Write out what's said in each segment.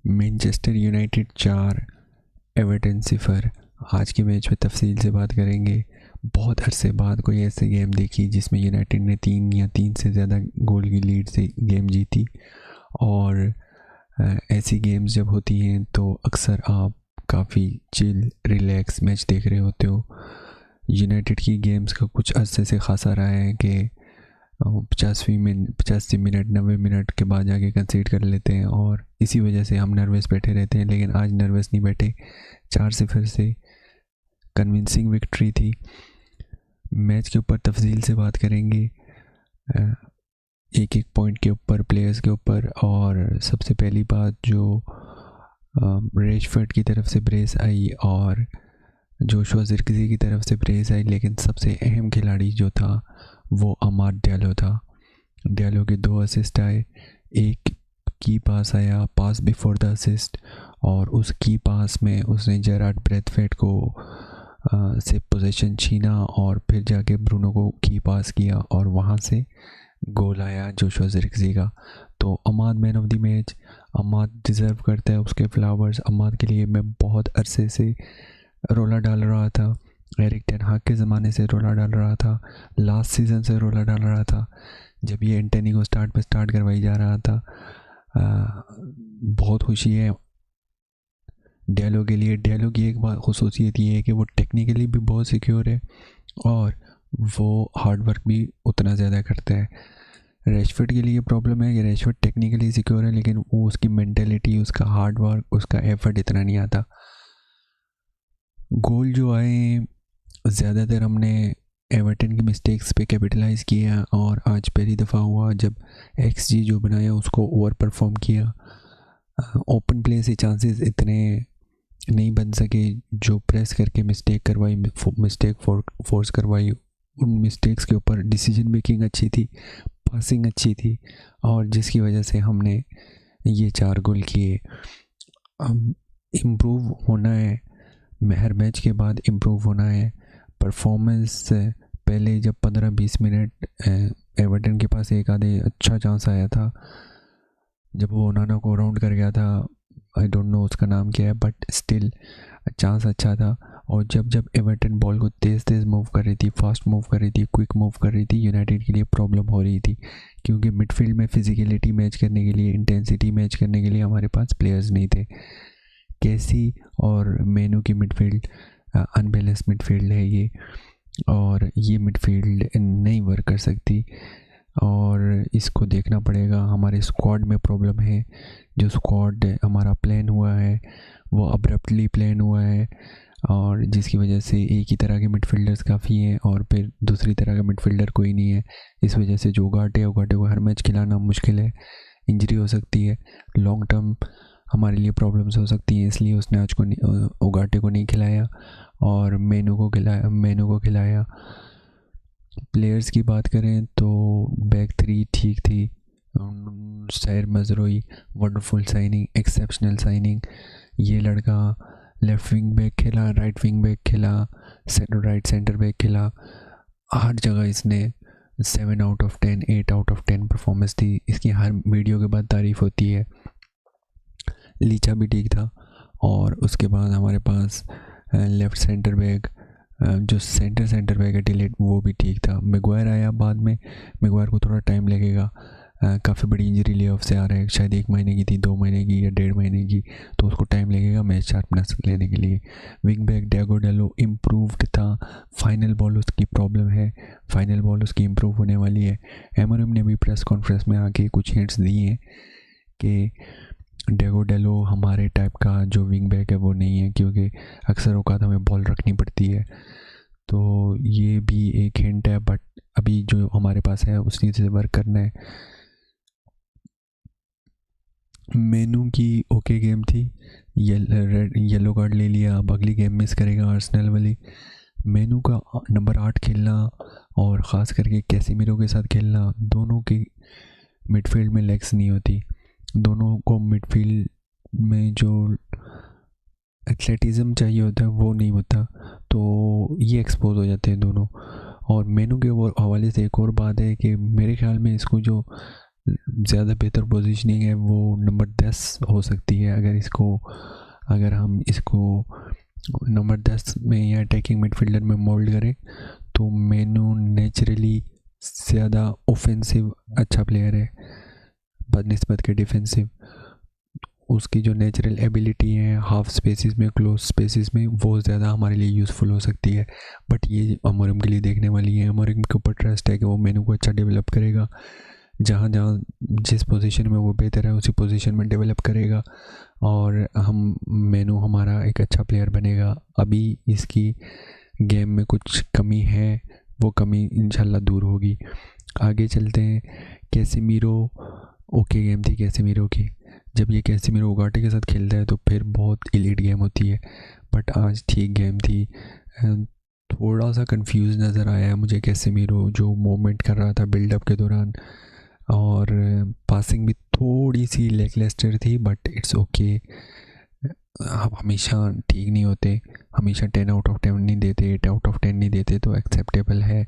Manchester United 4 Everton 0। आज के match में तफसील से बात करेंगे। बहुत अरसे बाद कोई ऐसे गेम देखी जिसमें यूनाइटेड ने 3 या 3 से ज़्यादा गोल की लीड से गेम जीती। और ऐसी गेम्स जब होती हैं तो अक्सर आप काफ़ी चिल रिलैक्स मैच देख रहे होते हो। यूनाइटेड की गेम्स का कुछ अरसे से खासा रहा है कि 85 मिनट 90 मिनट के बाद जाके कंसीड कर लेते हैं और इसी वजह से हम नर्वस बैठे रहते हैं। लेकिन आज नर्वस नहीं बैठे, 4-0 से कन्विंसिंग विक्ट्री थी। मैच के ऊपर तफसील से बात करेंगे, एक एक पॉइंट के ऊपर, प्लेयर्स के ऊपर। और सबसे पहली बात जो रेशफोर्ड की तरफ से ब्रेस आई और जोशुआ ज़िरक्ज़ी की तरफ से ब्रेस आई, लेकिन सबसे अहम खिलाड़ी जो था वो अमाद डियालो था। डियालो के 2 असिस्ट आए, एक की पास आया, पास बिफोर द असिस्ट, और उस की पास में उसने जेरार्ड ब्रैथवेट को से पोजीशन छीना और फिर जाके ब्रूनो को की पास किया और वहाँ से गोल आया जोशुआ ज़िरक्ज़ी का। तो Amad man of the match, Amad deserve करता है उसके फ्लावर्स। अमाद के लिए मैं बहुत अरसे से रोला डाल रहा था, एरिक टेन हाग के ज़माने से रोला डाल रहा था, लास्ट सीज़न से रोला डाल रहा था जब ये एंटनी को स्टार्ट करवाई जा रहा था। बहुत खुशी है डियालो के लिए। डियालो की एक बात खुसूसियत ये है कि वो टेक्निकली भी बहुत सिक्योर है और वो हार्ड वर्क भी उतना ज़्यादा करता है। रेशफोर्ड के लिए प्रॉब्लम है कि रेशफोर्ड टेक्निकली सिक्योर है लेकिन वो उसकी मेंटेलिटी, उसका हार्ड वर्क, उसका एफर्ट इतना नहीं आता। गोल जो आए ज़्यादातर हमने एवर्टन की मिस्टेक्स पे कैपिटलाइज़ किया और आज पहली दफ़ा हुआ जब XG जो बनाया उसको ओवर परफॉर्म किया। ओपन प्ले से चांसेस इतने नहीं बन सके, जो प्रेस करके मिस्टेक करवाई, मिस्टेक फोर्स करवाई, उन मिस्टेक्स के ऊपर डिसीजन मेकिंग अच्छी थी, पासिंग अच्छी थी और जिसकी वजह से हमने ये 4 गोल किए। अब इम्प्रूव होना है, हर मैच के बाद इम्प्रूव होना है। परफॉर्मेंस पहले जब 15-20 मिनट एवर्टन के पास एक आधे अच्छा चांस आया था जब वो ओनाना को राउंड कर गया था, आई डोंट नो उसका नाम क्या है, बट स्टिल चांस अच्छा था। और जब एवर्टन बॉल को तेज़ मूव कर रही थी, फास्ट मूव कर रही थी, क्विक मूव कर रही थी, यूनाइटेड के लिए प्रॉब्लम हो रही थी क्योंकि मिडफील्ड में फिजिकलिटी मैच करने के लिए, इंटेंसिटी मैच करने के लिए हमारे पास प्लेयर्स नहीं थे। कैसी और मेनू की मिडफील्ड अनबैलेंस मिडफील्ड है ये, और ये मिडफील्ड नहीं वर्क कर सकती और इसको देखना पड़ेगा। हमारे स्क्वाड में प्रॉब्लम है, जो स्क्वाड हमारा प्लान हुआ है वो अब्रप्टली प्लान हुआ है और जिसकी वजह से एक ही तरह के मिडफील्डर्स काफ़ी हैं और फिर दूसरी तरह का मिडफील्डर कोई नहीं है। इस वजह से जो उगाटे को हर मैच खिलाना मुश्किल है, इंजरी हो सकती है, लॉन्ग टर्म हमारे लिए प्रॉब्लम्स हो सकती हैं। इसलिए उसने आज को उगाटे को नहीं खिलाया और मेनू को खिलाया। प्लेयर्स की बात करें तो बैक 3 ठीक थी। सैर मजरोई वंडरफुल साइनिंग, एक्सेप्शनल साइनिंग। ये लड़का लेफ़्ट विंग बैक खेला, राइट विंग बैक खेला, राइट सेंटर बैक खेला, हर जगह इसने 7 out of 10, 8 out of 10 performance थी। इसकी हर वीडियो के बाद तारीफ़ होती है। लीचा भी ठीक था और उसके बाद हमारे पास लेफ़्ट सेंटर बैक, जो सेंटर बैक है डिलीट, वो भी ठीक था। मैगवायर आया बाद में, मैगवायर को थोड़ा टाइम लगेगा, काफ़ी बड़ी इंजरी ले ऑफ से आ रहा है, शायद 1 महीने की थी, 2 महीने की या 1.5 महीने की, तो उसको टाइम लगेगा मैच शार्पनेस लेने के लिए। विंग बैक डियागो डालो इम्प्रूव्ड था, फाइनल बॉल उसकी प्रॉब्लम है, फाइनल बॉल उसकी इम्प्रूव होने वाली है। एमोरिम ने भी प्रेस कॉन्फ्रेंस में आके कुछ हिंट्स दिए हैं कि डियागो डालो हमारे टाइप का जो विंग बैक है वो नहीं है, क्योंकि अक्सर औकात हमें बॉल रखनी पड़ती है। तो ये भी एक हिंट है, बट अभी जो हमारे पास है उसी से वर्क करना है। मेनू की ओके गेम थी, येलो कार्ड ले लिया, अब अगली गेम मिस करेगा आर्सेनल वाली। मेनू का नंबर 8 खेलना और ख़ास करके कैसेमिरो के साथ खेलना, दोनों की मिडफील्ड में लेग्स नहीं होती, दोनों को मिडफील्ड में जो एथलेटिज़म चाहिए होता है वो नहीं होता, तो ये एक्सपोज हो जाते हैं दोनों। और मेनू के हवाले से एक और बात है कि मेरे ख्याल में इसको जो ज़्यादा बेहतर पोजीशनिंग है वो नंबर 10 हो सकती है। अगर हम इसको नंबर 10 में या अटैकिंग मिडफील्डर में मोल्ड करें तो मेनू नेचुरली ज़्यादा ऑफेंसिव अच्छा प्लेयर है बनिस्बत के डिफेंसिव। उसकी जो नेचुरल एबिलिटी है हाफ स्पेसिस में, क्लोज स्पेसिस में, वो ज़्यादा हमारे लिए यूज़फुल हो सकती है। बट ये अमोरिम के लिए देखने वाली है। अमोरिम के ऊपर ट्रस्ट है कि वो मेनू को अच्छा डेवलप करेगा, जहाँ जहाँ जिस पोजीशन में वो बेहतर है उसी पोजीशन में डेवलप करेगा और हम मेनू हमारा एक अच्छा प्लेयर बनेगा। अभी इसकी गेम में कुछ कमी है, वो कमी इंशाल्लाह दूर होगी। आगे चलते हैं। कैसेमीरो, ओके गेम थी कैसेमीरो की। जब ये कैसेमीरो उगाटे के साथ खेलता है तो फिर बहुत इलीट गेम होती है, बट आज ठीक गेम थी। थोड़ा सा कंफ्यूज नज़र आया है मुझे कैसेमीरो, जो मूवमेंट कर रहा था बिल्डअप के दौरान, और पासिंग भी थोड़ी सी लेकलेस्टर थी, बट इट्स ओके। आप हमेशा ठीक नहीं होते, हमेशा 10 आउट ऑफ 10 नहीं देते, 8 आउट ऑफ 10 नहीं देते, तो एक्सेप्टेबल है।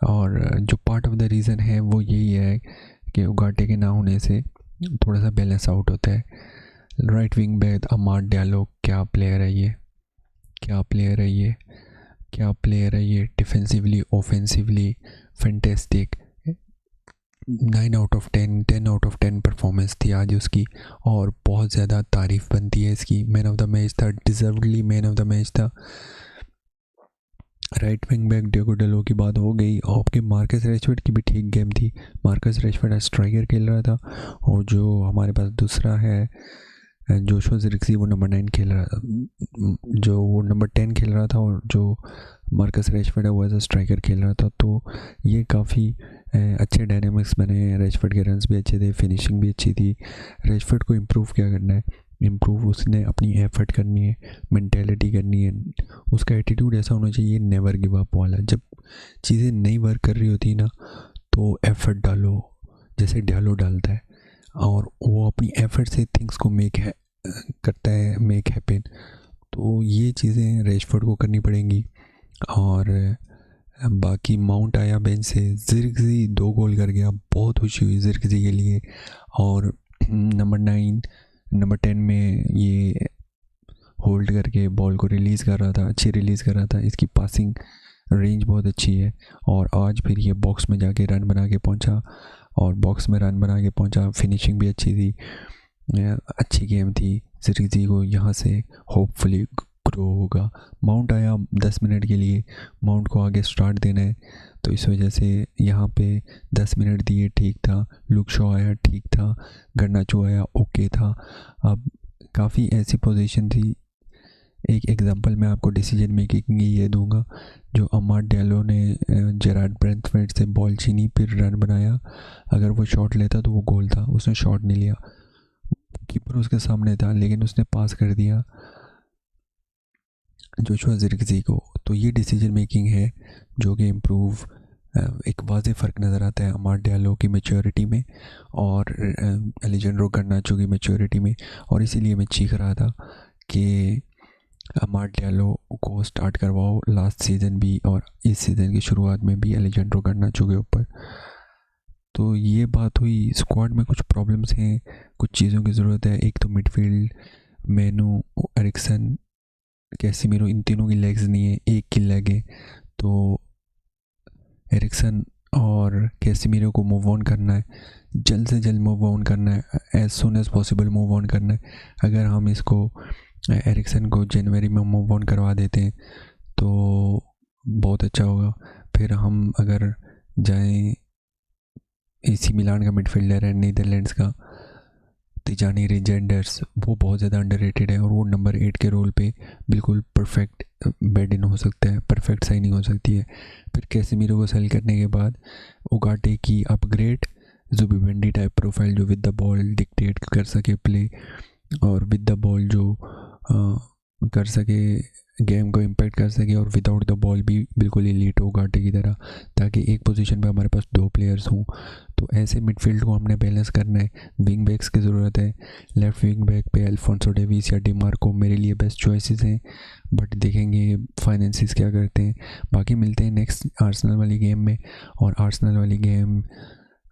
और जो पार्ट ऑफ द रीज़न है वो यही है कि उगाटे के ना होने से थोड़ा सा बैलेंस आउट होता है। राइट विंग बैक अमाद डियालो, क्या प्लेयर है ये, क्या प्लेयर है ये, क्या प्लेयर है ये। Defensively offensively fantastic. 9 out of 10, 10 out of 10 performance थी आज उसकी, और बहुत ज़्यादा तारीफ़ बनती है इसकी। मैन ऑफ द मैच था, डिजर्वडली मैन ऑफ द मैच था। राइट विंग बैक डियोगो डालो की बात हो गई, और आपके मार्कस रेशफोर्ड की भी ठीक गेम थी। मार्कस रेशफोर्ड स्ट्राइकर खेल रहा था, और जो हमारे पास दूसरा है जोशुआ ज़िरक्ज़ी, वो नंबर 9 खेल रहा था, जो वो नंबर 10 खेल रहा था, और जो मार्कस रेशफोर्ड है वो एज अ स्ट्राइकर खेल रहा था। तो ये काफ़ी अच्छे डायनामिक्स बने। रेशफोर्ड के रन्स भी अच्छे थे, फिनिशिंग भी अच्छी थी। रेशफोर्ड को इम्प्रूव क्या करना है, इम्प्रूव उसने अपनी एफर्ट करनी है, मेंटेलिटी करनी है, उसका एटीट्यूड ऐसा होना चाहिए नेवर गिव अप वाला। जब चीज़ें नहीं वर्क कर रही होती ना तो एफर्ट डालो, जैसे डालो डालता है, और वो अपनी एफर्ट से थिंग्स को करता है, मेक हैपन। तो ये चीज़ें रेशफोर्ड को करनी पड़ेंगी। और बाकी माउंट आया बेंच से, ज़िरक्ज़ी 2 गोल कर गया, बहुत खुशी हुई ज़िरक्ज़ी के लिए। और नंबर 10 में ये होल्ड करके बॉल को रिलीज़ कर रहा था, अच्छी रिलीज़ कर रहा था। इसकी पासिंग रेंज बहुत अच्छी है, और आज फिर ये बॉक्स में जाके रन बना के पहुंचा, और बॉक्स में रन बना के पहुंचा। फिनिशिंग भी अच्छी थी, अच्छी गेम थी। ज़िरक्ज़ी को यहाँ से होपफुली ग्रो होगा। माउंट आया 10 मिनट के लिए, माउंट को आगे स्टार्ट देना है, तो इस वजह से यहाँ पे 10 मिनट दिए, ठीक था। लुक शॉ आया, ठीक था। गर्नाचो आया, ओके था। अब काफ़ी ऐसी पोजीशन थी। एक एग्जांपल मैं आपको डिसीजन मेकिंग की ये दूंगा, जो अमाद डियालो ने जेरार्ड ब्रेंथवेट से बॉल छीनी, फिर रन बनाया। अगर वो शॉट लेता तो वो गोल था, उसने शॉट नहीं लिया, कीपर उसके सामने था, लेकिन उसने पास कर दिया जोशुआ ज़िरक्ज़ी को। तो ये डिसीजन मेकिंग है जो कि इम्प्रूव, एक वाज़े फ़र्क नज़र आता है अमाद डियालो की मैच्योरिटी में और एलेजेंड्रो गर्नाचो की मैच्योरिटी में। और इसीलिए मैं चीख रहा था कि अमाद डियालो को स्टार्ट करवाओ, लास्ट सीज़न भी और इस सीज़न की शुरुआत में भी एलेजेंड्रो गर्नाचो के ऊपर। तो ये बात हुई। स्क्वाड में कुछ प्रॉब्लम्स हैं, कुछ चीज़ों की ज़रूरत है। एक तो मिडफील्ड, मेनू, एरिक्सन, कैसेमीरो, इन तीनों की लेग्स नहीं है, एक की लेग है। तो एरिक्सन और कैसेमीरो को मूव ऑन करना है, जल्द से जल्द मूव ऑन करना है, as soon as possible move on करना है। अगर हम इसको एरिक्सन को जनवरी में मूव ऑन करवा देते हैं तो बहुत अच्छा होगा। फिर हम अगर जाएं, एसी मिलान का मिडफील्डर है नीदरलैंड्स का तिजानी रेजेंडर्स, वो बहुत ज़्यादा अंडररेटेड है, और वो नंबर 8 के रोल पे बिल्कुल परफेक्ट बेड इन हो सकता है, परफेक्ट साइनिंग हो सकती है। फिर कैसेमीरो को सेल करने के बाद उगाटे की अपग्रेड, जुबिमेंडी टाइप प्रोफाइल, जो विद द बॉल डिक्टेट कर सके प्ले, और विद द बॉल जो कर सके, गेम को इम्पैक्ट कर सके, और विदाउट द बॉल भी बिल्कुल एलीट हो गाटे की तरह, ताकि एक पोजीशन पे हमारे पास 2 प्लेयर्स हों। तो ऐसे मिडफील्ड को हमने बैलेंस करना है। विंग बैक्स की ज़रूरत है। लेफ़्ट विंग बैक पे अल्फोंसो डेविस या डिमार्को मेरे लिए बेस्ट चॉइसेस हैं, बट देखेंगे फाइनेंसिस क्या करते हैं। बाकी मिलते हैं नेक्स्ट आर्सेनल वाली गेम में, और आर्सेनल वाली गेम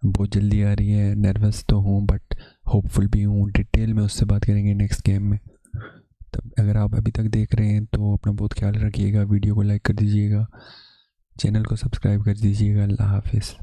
बहुत जल्दी आ रही है, नर्वस तो हूँ बट होपफुल भी हूँ। डिटेल में उससे बात करेंगे नेक्स्ट गेम में। तब अगर आप अभी तक देख रहे हैं तो अपना बहुत ख्याल रखिएगा, वीडियो को लाइक कर दीजिएगा, चैनल को सब्सक्राइब कर दीजिएगा। अल्लाह हाफिज़।